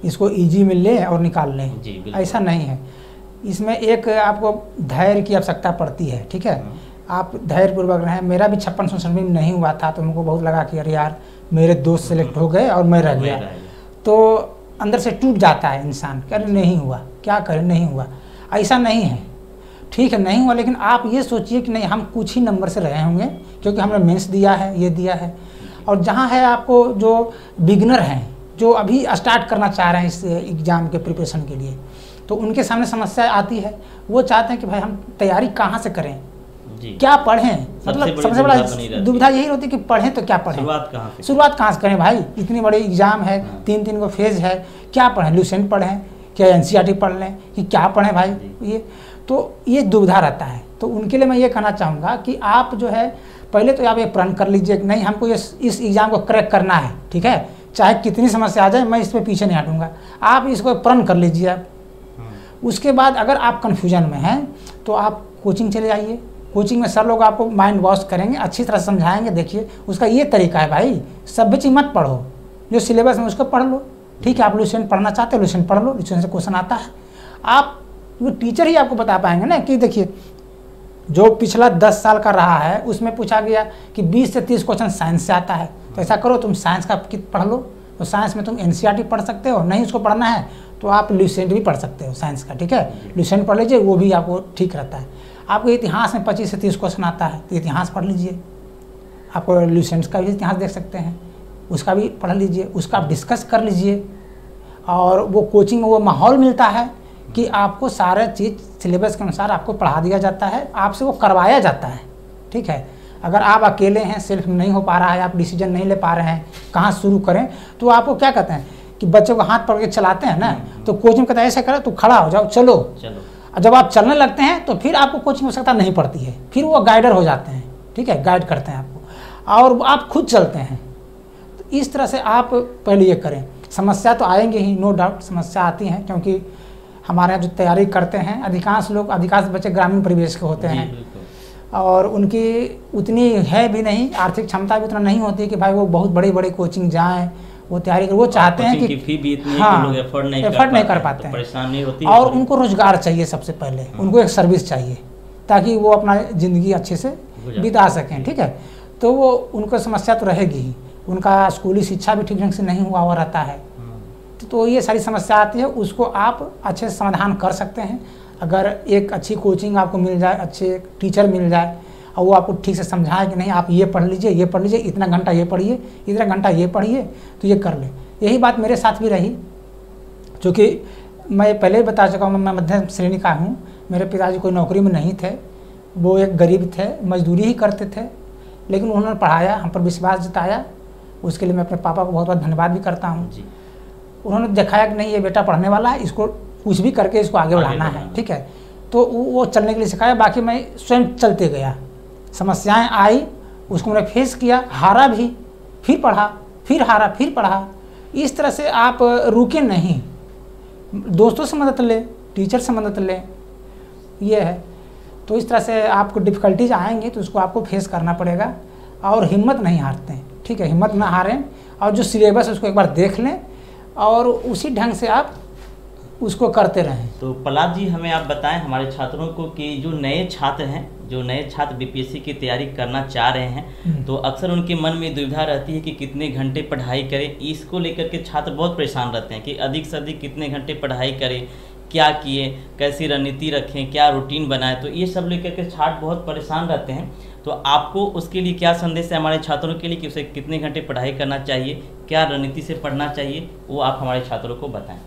इसको इजी में लें और निकाल लें। जी, ऐसा नहीं है। इसमें एक आपको धैर्य की आवश्यकता पड़ती है। ठीक है, आप धैर्यपूर्वक रहें। मेरा भी 56 में नहीं हुआ था तो हमको बहुत लगा कि अरे यार मेरे दोस्त सेलेक्ट हो गए और मैं रह गया। तो अंदर से टूट जाता है इंसान, अरे नहीं हुआ, क्या करें, नहीं हुआ। ऐसा नहीं है, ठीक है नहीं हुआ, लेकिन आप ये सोचिए कि नहीं, हम कुछ ही नंबर से रहे होंगे क्योंकि हमने मेंस दिया है, ये दिया है। और जहाँ है आपको जो बिगिनर हैं, जो अभी स्टार्ट करना चाह रहे हैं इस एग्ज़ाम के प्रिपरेशन के लिए, तो उनके सामने समस्या आती है। वो चाहते हैं कि भाई हम तैयारी कहाँ से करें, क्या पढ़ें। मतलब सबसे बड़ा दुविधा यही होती है कि पढ़ें तो क्या पढ़ें, शुरुआत कहाँ से करें भाई। इतनी बड़ी एग्ज़ाम है, 3 को फेज है, क्या पढ़ें, लुसेंट पढ़ें, क्या NCERT पढ़ लें, कि क्या पढ़ें भाई। ये दुविधा रहता है। तो उनके लिए मैं ये कहना चाहूँगा कि आप जो है पहले तो आप ये प्रण कर लीजिए कि नहीं, हमको इस एग्ज़ाम को क्रैक करना है। ठीक है, चाहे कितनी समस्या आ जाए मैं इस पर पीछे नहीं हटूँगा। आप इसको प्रण कर लीजिए आप। उसके बाद अगर आप कन्फ्यूजन में हैं तो आप कोचिंग चले जाइए। कोचिंग में सर लोग आपको माइंड वॉश करेंगे, अच्छी तरह समझाएंगे। देखिए उसका ये तरीका है भाई, सब चीज़ मत पढ़ो, जो सिलेबस में उसको पढ़ लो। ठीक है, आप लुसेंट पढ़ना चाहते हो, लुसेंट पढ़ लो, लुसेंट से क्वेश्चन आता है। आप वो टीचर ही आपको बता पाएंगे ना कि देखिए जो पिछला 10 साल का रहा है उसमें पूछा गया कि 20 से 30 क्वेश्चन साइंस से आता है, तो ऐसा करो तुम साइंस का पढ़ लो। तो साइंस में तुम NCERT पढ़ सकते हो, नहीं उसको पढ़ना है तो आप लुसेंट भी पढ़ सकते हो साइंस का। ठीक है, लुसेंट पढ़ लीजिए, वो भी आपको ठीक रहता है। आपको इतिहास में 25 से 30 क्वेश्चन आता है तो इतिहास पढ़ लीजिए। आपको लुसेंट का भी इतिहास देख सकते हैं, उसका भी पढ़ लीजिए, उसका आप डिस्कस कर लीजिए। और वो कोचिंग में वो माहौल मिलता है कि आपको सारा चीज़ सिलेबस के अनुसार आपको पढ़ा दिया जाता है, आपसे वो करवाया जाता है। ठीक है, अगर आप अकेले हैं, सेल्फ नहीं हो पा रहा है, आप डिसीजन नहीं ले पा रहे हैं कहाँ शुरू करें, तो आपको क्या कहते हैं कि बच्चों को हाथ पकड़ के चलाते हैं ना, तो कोचिंग कहता है ऐसे करो, तो खड़ा हो जाओ, चलो। जब आप चलने लगते हैं तो फिर आपको कोचिंग में आवश्यकता नहीं पड़ती है, फिर वो गाइडर हो जाते हैं। ठीक है, गाइड करते हैं आपको और आप खुद चलते हैं। तो इस तरह से आप पहले ये करें। समस्या तो आएंगे ही, नो डाउट समस्या आती हैं, क्योंकि हमारे यहाँ जो तैयारी करते हैं अधिकांश बच्चे ग्रामीण परिवेश के होते हैं और उनकी उतनी है भी नहीं, आर्थिक क्षमता भी उतना नहीं होती कि भाई वो बहुत बड़ी बड़ी कोचिंग जाएं, वो तैयारी कर, वो चाहते हैं कि हाँ एफर्ट नहीं कर पाते हैं, परेशानी होती है। और उनको रोजगार चाहिए सबसे पहले, उनको एक सर्विस चाहिए ताकि वो अपना ज़िंदगी अच्छे से बिता सकें। ठीक है, तो वो उनको समस्या तो रहेगी ही, उनका स्कूली शिक्षा भी ठीक ढंग से नहीं हुआ रहता है। तो ये सारी समस्या आती है, उसको आप अच्छे से समाधान कर सकते हैं अगर एक अच्छी कोचिंग आपको मिल जाए, अच्छे टीचर मिल जाए और वो आपको ठीक से समझाए कि नहीं आप ये पढ़ लीजिए, इतना घंटा ये पढ़िए, इतना घंटा ये पढ़िए, तो ये कर ले। यही बात मेरे साथ भी रही, क्योंकि मैं पहले ही बता चुका हूँ मैं मध्यम श्रेणी का हूँ। मेरे पिताजी कोई नौकरी में नहीं थे, वो एक गरीब थे, मजदूरी ही करते थे। लेकिन उन्होंने पढ़ाया, हम पर विश्वास जताया, उसके लिए मैं अपने पापा को बहुत बहुत धन्यवाद भी करता हूँ। उन्होंने दिखाया कि नहीं ये बेटा पढ़ने वाला है, इसको कुछ भी करके इसको आगे बढ़ाना है, ठीक है। तो वो चलने के लिए सिखाया, बाकी मैं स्वयं चलते गया। समस्याएं आई, उसको मैंने फेस किया, हारा भी, फिर पढ़ा, फिर हारा, फिर पढ़ा। इस तरह से आप रुके नहीं, दोस्तों से मदद लें, टीचर से मदद लें, ये है। तो इस तरह से आपको डिफ़िकल्टीज आएंगी तो उसको आपको फेस करना पड़ेगा, और हिम्मत नहीं हारते हैं, ठीक है। हिम्मत ना हारें, और जो सिलेबस है उसको एक बार देख लें और उसी ढंग से आप उसको करते रहें। तो प्रहलाद जी, हमें आप बताएं हमारे छात्रों को कि जो नए छात्र हैं, जो नए छात्र बीपीएससी की तैयारी करना चाह रहे हैं, तो अक्सर उनके मन में दुविधा रहती है कि कितने घंटे पढ़ाई करें। इसको लेकर के छात्र बहुत परेशान रहते हैं कि अधिक से अधिक कितने घंटे पढ़ाई करें, क्या किए, कैसी रणनीति रखें, क्या रूटीन बनाएं। तो ये सब लेकर के छात्र बहुत परेशान रहते हैं। तो आपको उसके लिए क्या संदेश है हमारे छात्रों के लिए कि उसे कितने घंटे पढ़ाई करना चाहिए, क्या रणनीति से पढ़ना चाहिए, वो आप हमारे छात्रों को बताएं।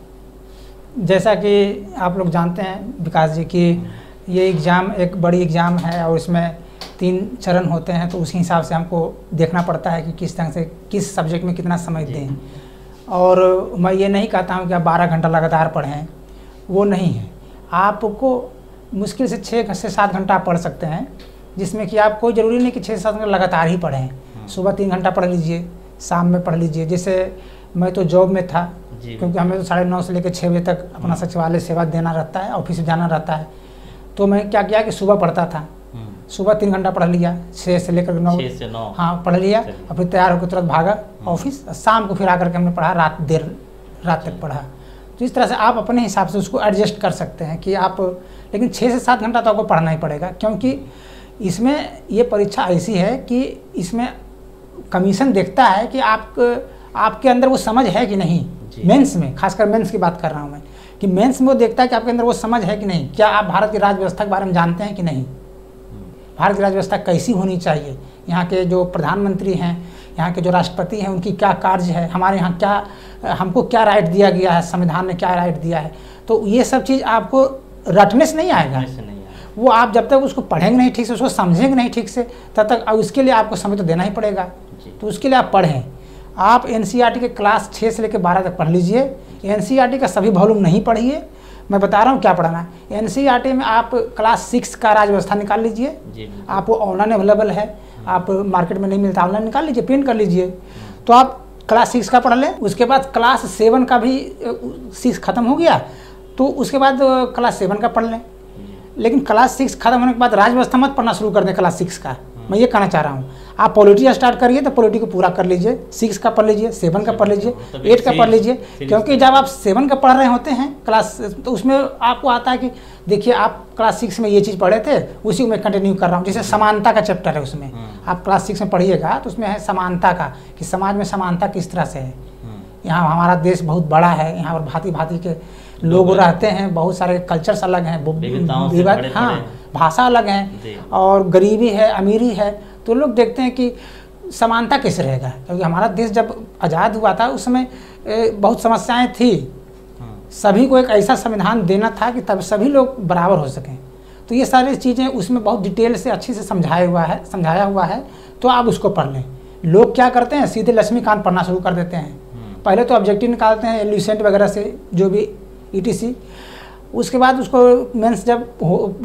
जैसा कि आप लोग जानते हैं विकास जी कि ये एग्ज़ाम एक बड़ी एग्ज़ाम है और इसमें 3 चरण होते हैं, तो उसी हिसाब से हमको देखना पड़ता है कि किस तरह से किस सब्जेक्ट में कितना समय दें। और मैं ये नहीं कहता हूँ कि आप 12 घंटा लगातार पढ़ें, वो नहीं है। आपको मुश्किल से 6 से 7 घंटा पढ़ सकते हैं, जिसमें कि आप कोई ज़रूरी नहीं कि 6 से 7 घंटा लगातार ही पढ़ें। सुबह 3 घंटा पढ़ लीजिए, शाम में पढ़ लीजिए। जैसे मैं तो जॉब में था, क्योंकि हमें तो 9:30 से लेकर 6 बजे तक अपना सचिवालय सेवा देना रहता है, ऑफिस जाना रहता है। तो मैं क्या किया कि सुबह पढ़ता था, सुबह 3 घंटा पढ़ लिया, 6 से लेकर 9, हाँ पढ़ लिया, और फिर तैयार होकर तुरंत भागा ऑफिस। शाम को फिर आकर के हमने पढ़ा, देर रात तक पढ़ा। तो इस तरह से आप अपने हिसाब से उसको एडजस्ट कर सकते हैं कि आप, लेकिन 6 से 7 घंटा तो आपको पढ़ना ही पड़ेगा, क्योंकि इसमें ये परीक्षा ऐसी है कि इसमें कमीशन देखता है कि आपके अंदर वो समझ है कि नहीं। मेंस में, खासकर मेंस की बात कर रहा हूँ मैं, कि मेंस में वो देखता है कि आपके अंदर वो समझ है कि नहीं, क्या आप भारत की राज व्यवस्था के बारे में जानते हैं कि नहीं, भारत की राज व्यवस्था कैसी होनी चाहिए, यहाँ के जो प्रधानमंत्री हैं, यहाँ के जो राष्ट्रपति हैं, उनकी क्या कार्य है, हमारे यहाँ क्या, हमको क्या राइट दिया गया है, संविधान ने क्या राइट दिया है। तो ये सब चीज़ आपको रटने से नहीं आएगा, वो आप जब तक उसको पढ़ेंगे नहीं ठीक से, उसको समझेंगे नहीं ठीक से, तब तक उसके लिए आपको समय तो देना ही पड़ेगा। तो उसके लिए आप पढ़ें। आप एनसीईआरटी के क्लास 6 से लेकर 12 तक पढ़ लीजिए। एनसीईआरटी का सभी वॉल्यूम नहीं पढ़िए, मैं बता रहा हूँ क्या पढ़ना है। एनसीईआरटी में आप क्लास 6 का राज व्यवस्था निकाल लीजिए, आप वो ऑनलाइन अवेलेबल है, आप मार्केट में नहीं मिलता, ऑनलाइन निकाल लीजिए, प्रिंट कर लीजिए। तो आप क्लास 6 का पढ़ लें। उसके बाद क्लास 7 का भी 6 खत्म हो गया, तो उसके बाद क्लास 7 का पढ़ लें। लेकिन क्लास 6 खत्म होने के बाद राज व्यवस्था मत पढ़ना शुरू कर दें क्लास 6 का, मैं ये कहना चाह रहा हूँ। आप पॉलिटी स्टार्ट करिए तो पॉलिटी को पूरा कर लीजिए, 6 का पढ़ लीजिए, 7 का पढ़ लीजिए, 8 का पढ़ लीजिए। क्योंकि जब आप 7 का पढ़ रहे होते हैं क्लास, तो उसमें आपको आता है कि देखिए आप क्लास 6 में ये चीज़ पढ़े थे, उसी में कंटिन्यू कर रहा हूँ। जैसे समानता का चैप्टर है, उसमें आप क्लास 6 में पढ़िएगा तो उसमें है समानता का, कि समाज में समानता किस तरह से है। यहाँ हमारा देश बहुत बड़ा है, यहाँ पर भांति भांति के लोग रहते हैं, बहुत सारे कल्चर्स अलग हैं, हाँ भाषा अलग हैं, और गरीबी है, अमीरी है। तो लोग देखते हैं कि समानता कैसे रहेगा, क्योंकि हमारा देश जब आज़ाद हुआ था उस समय बहुत समस्याएं थी। सभी को एक ऐसा संविधान देना था कि तब सभी लोग बराबर हो सकें। तो ये सारी चीज़ें उसमें बहुत डिटेल से अच्छी से समझाया हुआ है। तो आप उसको पढ़ लें। लोग क्या करते हैं, सीधे लक्ष्मीकांत पढ़ना शुरू कर देते हैं। पहले तो ऑब्जेक्टिव निकालते हैं एल्यूसेंट वगैरह से, जो भी ईटीसी। उसके बाद उसको मेंस जब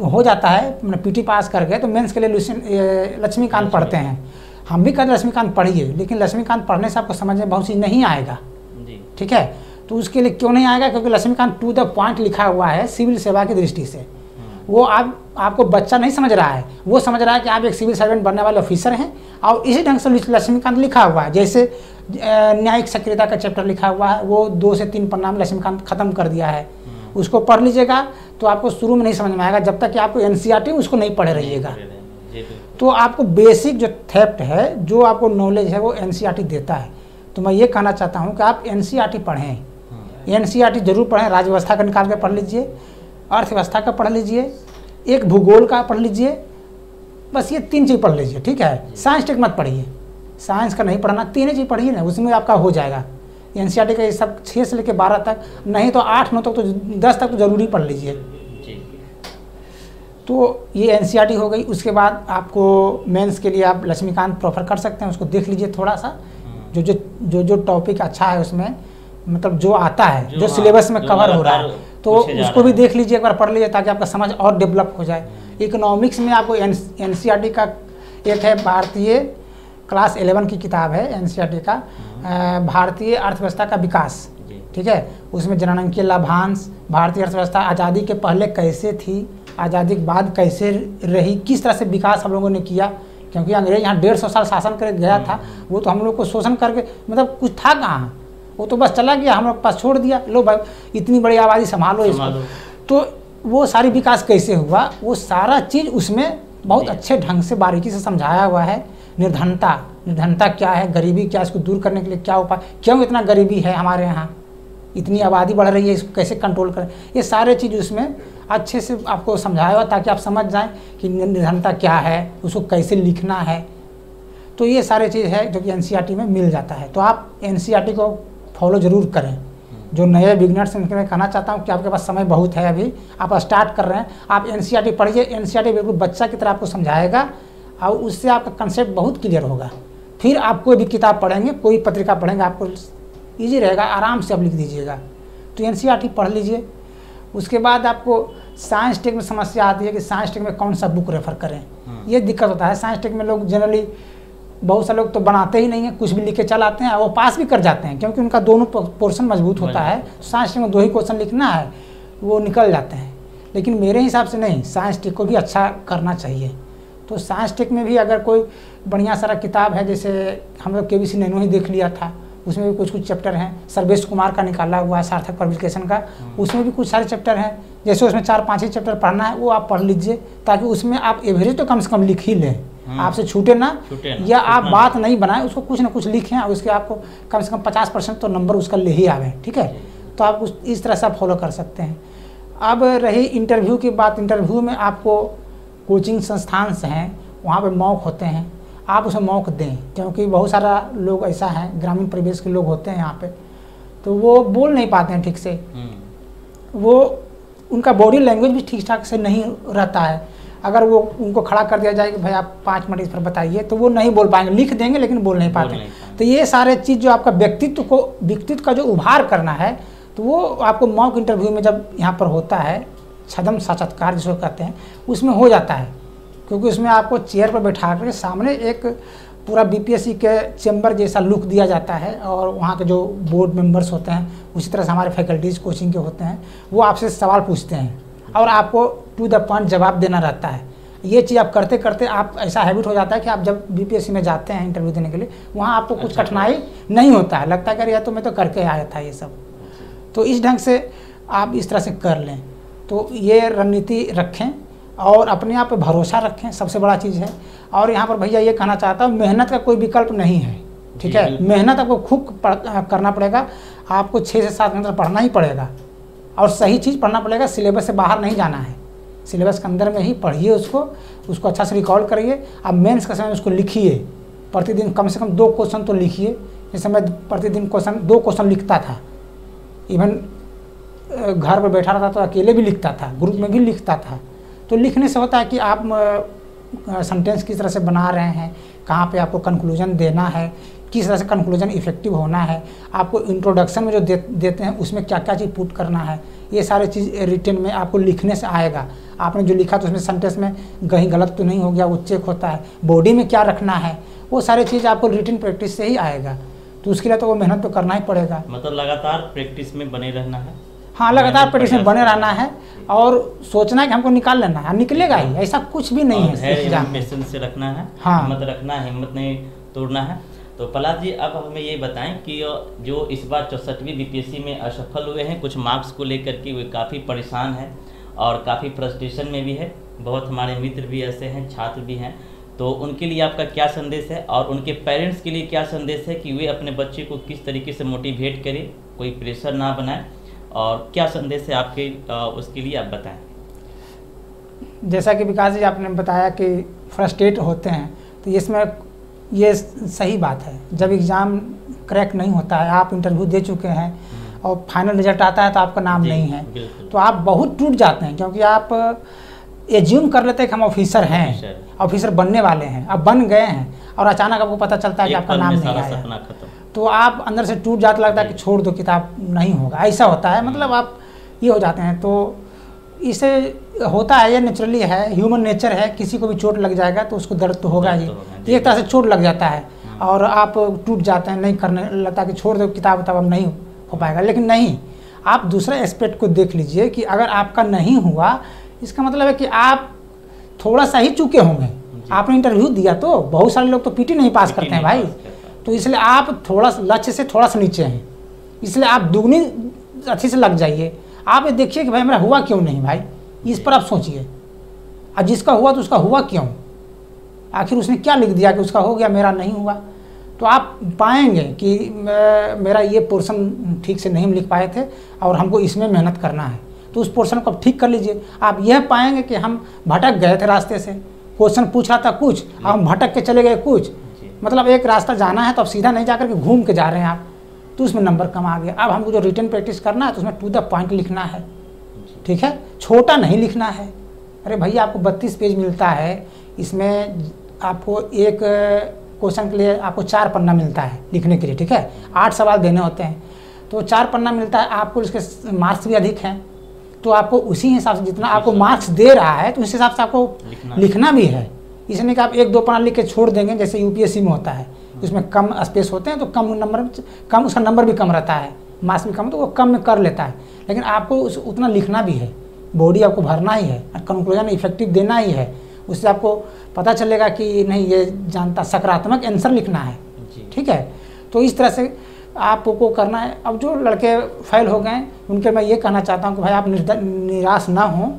हो जाता है, पीटी पास कर गए, तो मेंस के लिए लक्ष्मीकांत पढ़ते हैं। हम भी कहते लक्ष्मीकांत पढ़िए, लेकिन लक्ष्मीकांत पढ़ने से आपको समझ में बहुत चीज़ नहीं आएगा, ठीक है। तो उसके लिए क्यों नहीं आएगा, क्योंकि लक्ष्मीकांत टू द पॉइंट लिखा हुआ है सिविल सेवा की दृष्टि से। वो आपको बच्चा नहीं समझ रहा है, वो समझ रहा है कि आप एक सिविल सर्वेंट बनने वाले ऑफिसर हैं, और इसी ढंग से लक्ष्मीकांत लिखा हुआ है। जैसे न्यायिक सक्रियता का चैप्टर लिखा हुआ है, वो 2 से 3 पन्ना में लक्ष्मीकांत खत्म कर दिया है। उसको पढ़ लीजिएगा तो आपको शुरू में नहीं समझ में आएगा, जब तक कि आपको एनसीईआरटी उसको नहीं पढ़े रहिएगा। तो आपको बेसिक जो थेफ्ट है, जो आपको नॉलेज है, वो एनसीईआरटी देता है। तो मैं ये कहना चाहता हूँ कि आप एनसीईआरटी पढ़ें, एनसीईआरटी जरूर पढ़ें। राज्य व्यवस्था का निकाल कर पढ़ लीजिए, अर्थव्यवस्था का पढ़ लीजिए, एक भूगोल का पढ़ लीजिए, बस ये 3 चीज़ पढ़ लीजिए, ठीक है। साइंस टेक मत पढ़िए, साइंस का नहीं पढ़ना, 3 चीज़ पढ़िए ना, उसमें आपका हो जाएगा। एनसीईआरटी का ये सब 6 से लेकर 12 तक, नहीं तो 8-9 तक तो 10 तक तो जरूरी पढ़ लीजिए। तो ये एनसीईआरटी हो गई। उसके बाद आपको मेंस के लिए आप लक्ष्मीकांत प्रेफर कर सकते हैं, उसको देख लीजिए थोड़ा सा, जो टॉपिक अच्छा है उसमें, मतलब जो आता है, जो सिलेबस में कवर हो रहा है, तो उसको भी देख लीजिए, एक बार पढ़ लीजिए ताकि आपका समझ और डेवलप हो जाए। इकोनॉमिक्स में आपको एनसीईआरटी का एक है भारतीय, क्लास 11 की किताब है एनसीईआरटी का, भारतीय अर्थव्यवस्था का विकास, ठीक है। उसमें जनगणकीय लाभांश, भारतीय अर्थव्यवस्था आज़ादी के पहले कैसे थी, आज़ादी के बाद कैसे रही, किस तरह से विकास हम लोगों ने किया, क्योंकि अंग्रेज यहाँ 150 साल शासन कर गया था, वो तो हम लोग को शोषण करके, मतलब कुछ था कहाँ, वो तो बस चला गया, हम लोग के पास छोड़ दिया, लो भाई इतनी बड़ी आबादी संभालो इसको। तो वो सारी विकास कैसे हुआ, वो सारा चीज़ उसमें बहुत अच्छे ढंग से बारीकी से समझाया हुआ है। निर्धनता क्या है, गरीबी क्या, इसको दूर करने के लिए क्या उपाय, क्यों इतना गरीबी है हमारे यहाँ, इतनी आबादी बढ़ रही है, इसको कैसे कंट्रोल करें, ये सारे चीज़ उसमें अच्छे से आपको समझाया हुआ ताकि आप समझ जाएं कि निर्धनता क्या है, उसको कैसे लिखना है। तो ये सारे चीज़ है जो कि एनसीईआरटी में मिल जाता है। तो आप एनसीईआरटी को फॉलो ज़रूर करें। जो नए बिगनर्स हैं मैं कहना चाहता हूँ कि आपके पास समय बहुत है, अभी आप स्टार्ट कर रहे हैं, आप एनसीईआरटी पढ़िए। एनसीईआरटी बिल्कुल बच्चा की तरह आपको समझाएगा और उससे आपका कंसेप्ट बहुत क्लियर होगा। फिर आप कोई भी किताब पढ़ेंगे, कोई पत्रिका पढ़ेंगे, आपको ईजी रहेगा, आराम से आप लिख दीजिएगा। तो एनसीईआरटी पढ़ लीजिए। उसके बाद आपको साइंस टेक में समस्या आती है कि साइंस टेक में कौन सा बुक रेफर करें, ये दिक्कत होता है। साइंस टेक में लोग जनरली, बहुत सारे लोग तो बनाते ही नहीं है, कुछ भी लिख के चल आते हैं, वो पास भी कर जाते हैं क्योंकि उनका दोनों पोर्शन मजबूत होता है। साइंस टेक में 2 ही क्वेश्चन लिखना है, वो निकल जाते हैं। लेकिन मेरे हिसाब से नहीं, साइंस टेक को भी अच्छा करना चाहिए। तो साइंस टेक में भी अगर कोई बढ़िया सारा किताब है, जैसे हम लोग केबीसी नैनो ही देख लिया था, उसमें भी कुछ चैप्टर हैं, सर्वेश कुमार का निकाला हुआ है सार्थक पब्लिकेशन का, उसमें भी कुछ सारे चैप्टर हैं। जैसे उसमें 4-5 ही चैप्टर पढ़ना है, वो आप पढ़ लीजिए ताकि उसमें आप एवरेज तो कम से कम लिख ही लें, आपसे छूटे ना, या आप बात नहीं बनाएं, उसको कुछ ना कुछ लिखें और उसके आपको कम से कम 50% तो नंबर उसका ले ही आवे, ठीक है। तो आप इस तरह से आप फॉलो कर सकते हैं। अब रही इंटरव्यू की बात, इंटरव्यू में आपको कोचिंग संस्थान से हैं, वहाँ पर मॉक होते हैं, आप उसे मौक दें, क्योंकि बहुत सारा लोग ऐसा है, ग्रामीण परिवेश के लोग होते हैं यहाँ पे, तो वो बोल नहीं पाते हैं ठीक से, वो उनका बॉडी लैंग्वेज भी ठीक ठाक से नहीं रहता है। अगर वो उनको खड़ा कर दिया जाए कि भाई आप 5 मिनट इस पर बताइए, तो वो नहीं बोल पाएंगे, लिख देंगे लेकिन बोल नहीं पाते। तो ये सारे चीज़ जो आपका व्यक्तित्व का जो उभार करना है, तो वो आपको मॉक इंटरव्यू में जब यहाँ पर होता है, छदम साक्षात्कार जिसको कहते हैं, उसमें हो जाता है। क्योंकि उसमें आपको चेयर पर बैठा कर सामने एक पूरा बीपीएससी के चैम्बर जैसा लुक दिया जाता है, और वहाँ के जो बोर्ड मेंबर्स होते हैं, उसी तरह से हमारे फैकल्टीज़ कोचिंग के होते हैं, वो आपसे सवाल पूछते हैं और आपको टू द पॉइंट जवाब देना रहता है। ये चीज़ आप करते करते आप ऐसा हैबिट हो जाता है कि आप जब बीपीएससी में जाते हैं इंटरव्यू देने के लिए, वहाँ आपको कुछ कठिनाई नहीं होता है, लगता है कि यार तो मैं तो करके आया था ये सब। तो इस ढंग से आप इस तरह से कर लें। तो ये रणनीति रखें और अपने आप पे भरोसा रखें, सबसे बड़ा चीज़ है। और यहाँ पर भैया ये कहना चाहता हूँ, मेहनत का कोई विकल्प नहीं है, ठीक है। मेहनत आपको खूब करना पड़ेगा, आपको 6 से 7 घंटे पढ़ना ही पड़ेगा और सही चीज़ पढ़ना पड़ेगा। सिलेबस से बाहर नहीं जाना है, सिलेबस के अंदर में ही पढ़िए, उसको अच्छा से रिकॉल करिए। अब मेंस का समय उसको लिखिए, प्रतिदिन कम से कम 2 क्वेश्चन तो लिखिए। जैसे मैं प्रतिदिन 2 क्वेश्चन लिखता था, इवन घर पर बैठा रहता तो अकेले भी लिखता था, ग्रुप में भी लिखता था। तो लिखने से होता है कि आप सेंटेंस किस तरह से बना रहे हैं, कहाँ पे आपको कंक्लूजन देना है, किस तरह से कंक्लूजन इफेक्टिव होना है, आपको इंट्रोडक्शन में जो देते हैं उसमें क्या क्या चीज़ पुट करना है, ये सारे चीज़ रिटन में आपको लिखने से आएगा। आपने जो लिखा तो उसमें सेंटेंस में कहीं गलत तो नहीं हो गया, वो चेक होता है। बॉडी में क्या रखना है, वो सारी चीज़ आपको रिटन प्रैक्टिस से ही आएगा। तो उसके लिए तो वो मेहनत तो करना ही पड़ेगा। मतलब लगातार प्रैक्टिस में बने रहना है। हाँ, लगातार प्रैक्टिस में बने रहना है और सोचना है कि हमको निकाल लेना है, निकलेगा ही, ऐसा कुछ भी नहीं है। पेशेंस से रखना है, हाँ, हिम्मत रखना है, हिम्मत नहीं तोड़ना है। तो प्रहलाद जी, अब हमें ये बताएं कि जो इस बार 64वीं बीपीएससी में असफल हुए हैं, कुछ मार्क्स को लेकर के वे काफ़ी परेशान हैं और काफ़ी फ्रस्ट्रेशन में भी है। बहुत हमारे मित्र भी ऐसे हैं, छात्र भी हैं, तो उनके लिए आपका क्या संदेश है और उनके पेरेंट्स के लिए क्या संदेश है कि वे अपने बच्चे को किस तरीके से मोटिवेट करें, कोई प्रेशर ना बनाए, और क्या संदेश है आपके उसके लिए आप बताएं। जैसा कि विकास जी आपने बताया कि फ्रस्ट्रेट होते हैं, तो इसमें ये सही बात है। जब एग्ज़ाम क्रैक नहीं होता है, आप इंटरव्यू दे चुके हैं और फाइनल रिजल्ट आता है तो आपका नाम नहीं है, तो आप बहुत टूट जाते हैं, क्योंकि आप एज्यूम कर लेते हैं कि हम ऑफिसर हैं, ऑफिसर बनने वाले हैं, अब बन गए हैं, और अचानक आपको पता चलता है कि आपका नाम नहीं आया, तो आप अंदर से टूट जाता, लगता है कि छोड़ दो किताब, नहीं होगा, ऐसा होता है। मतलब आप ये हो जाते हैं। तो इसे होता है, ये नेचुरली है, ह्यूमन नेचर है। किसी को भी चोट लग जाएगा तो उसको दर्द तो होगा ही, तो एक तरह से चोट लग जाता है और आप टूट जाते हैं, नहीं करने लगता कि छोड़ दो किताब अब नहीं हो पाएगा। लेकिन नहीं, आप दूसरे एस्पेक्ट को देख लीजिए कि अगर आपका नहीं हुआ, इसका मतलब है कि आप थोड़ा सा ही चूके होंगे। आपने इंटरव्यू दिया तो बहुत सारे लोग तो पीटी नहीं पास करते हैं भाई, तो इसलिए आप थोड़ा लक्ष्य से थोड़ा सा नीचे हैं, इसलिए आप दुगनी अच्छे से लग जाइए। आप ये देखिए कि भाई मेरा हुआ क्यों नहीं भाई, इस पर आप सोचिए। अब जिसका हुआ तो उसका हुआ क्यों, आखिर उसने क्या लिख दिया कि उसका हो गया मेरा नहीं हुआ। तो आप पाएंगे कि मेरा ये पोर्शन ठीक से नहीं लिख पाए थे और हमको इसमें मेहनत करना है, तो उस पोर्शन को आप ठीक कर लीजिए। आप यह पाएंगे कि हम भटक गए थे रास्ते से, क्वेश्चन पूछ रहा था कुछ, हम भटक के चले गए कुछ, मतलब एक रास्ता जाना है तो आप सीधा नहीं जाकर के घूम के जा रहे हैं आप, तो उसमें नंबर कम आ गया। अब हमको जो रिटन प्रैक्टिस करना है तो उसमें टू द पॉइंट लिखना है, ठीक है, छोटा नहीं लिखना है। अरे भैया आपको 32 पेज मिलता है, इसमें आपको एक क्वेश्चन के लिए आपको 4 पन्ना मिलता है लिखने के लिए, ठीक है, 8 सवाल देने होते हैं, तो 4 पन्ना मिलता है आपको, इसके मार्क्स भी अधिक हैं, तो आपको उसी हिसाब से जितना आपको मार्क्स दे रहा है तो उस हिसाब से आपको लिखना भी है। इसलिए कि आप 1-2 पन्ना लिख के छोड़ देंगे, जैसे यूपीएससी में होता है, उसमें कम स्पेस होते हैं तो कम नंबर, कम उसका नंबर भी कम रहता है, मार्क्स भी कम, तो वो कम में कर लेता है। लेकिन आपको उतना लिखना भी है, बॉडी आपको भरना ही है, कंक्लूजन इफेक्टिव देना ही है, उससे आपको पता चलेगा कि नहीं ये जानता, सकारात्मक आंसर लिखना है, ठीक है। तो इस तरह से आपको करना है। अब जो लड़के फेल हो गए उनके मैं ये कहना चाहता हूँ कि भाई आप निराश ना हो,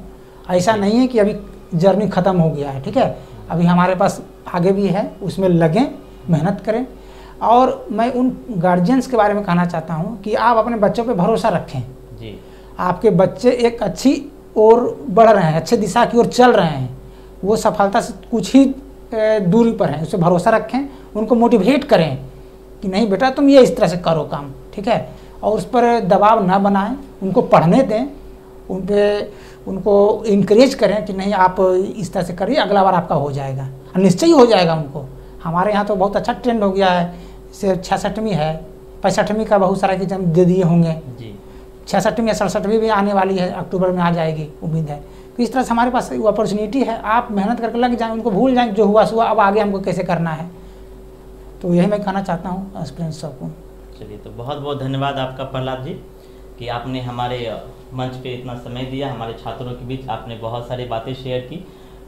ऐसा नहीं है कि अभी जर्नी ख़त्म हो गया है, ठीक है, अभी हमारे पास आगे भी है, उसमें लगें, मेहनत करें। और मैं उन गार्जियंस के बारे में कहना चाहता हूँ कि आप अपने बच्चों पे भरोसा रखें जी। आपके बच्चे एक अच्छी ओर बढ़ रहे हैं, अच्छे दिशा की ओर चल रहे हैं, वो सफलता से कुछ ही दूरी पर हैं, उस पर भरोसा रखें, उनको मोटिवेट करें कि नहीं बेटा तुम ये इस तरह से करो काम, ठीक है, और उस पर दबाव ना बनाएं, उनको पढ़ने दें, उन पे उनको इंकरेज करें कि नहीं आप इस तरह से करिए, अगला बार आपका हो जाएगा, निश्चय ही हो जाएगा उनको। हमारे यहाँ तो बहुत अच्छा ट्रेंड हो गया है, जैसे 66वीं है, 65वीं का बहुत सारा एग्जाम दे दिए होंगे, 66वीं या 67वीं भी आने वाली है, अक्टूबर में आ जाएगी उम्मीद है। तो इस तरह से हमारे पास अपॉर्चुनिटी है, आप मेहनत करके लग जाएँ, उनको भूल जाएँ जो हुआ सो, अब आगे हमको कैसे करना है। तो यही मैं कहना चाहता हूँ एस्पिरेंट्स सबको। चलिए, तो बहुत बहुत धन्यवाद आपका प्रहलाद जी कि आपने हमारे मंच पे इतना समय दिया, हमारे छात्रों के बीच आपने बहुत सारी बातें शेयर की।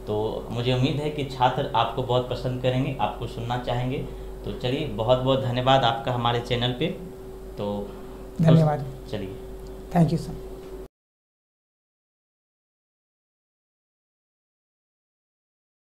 तो मुझे उम्मीद है कि छात्र आपको बहुत पसंद करेंगे, आपको सुनना चाहेंगे। तो चलिए, बहुत बहुत धन्यवाद आपका हमारे चैनल पे। तो धन्यवाद, चलिए, थैंक यू सर।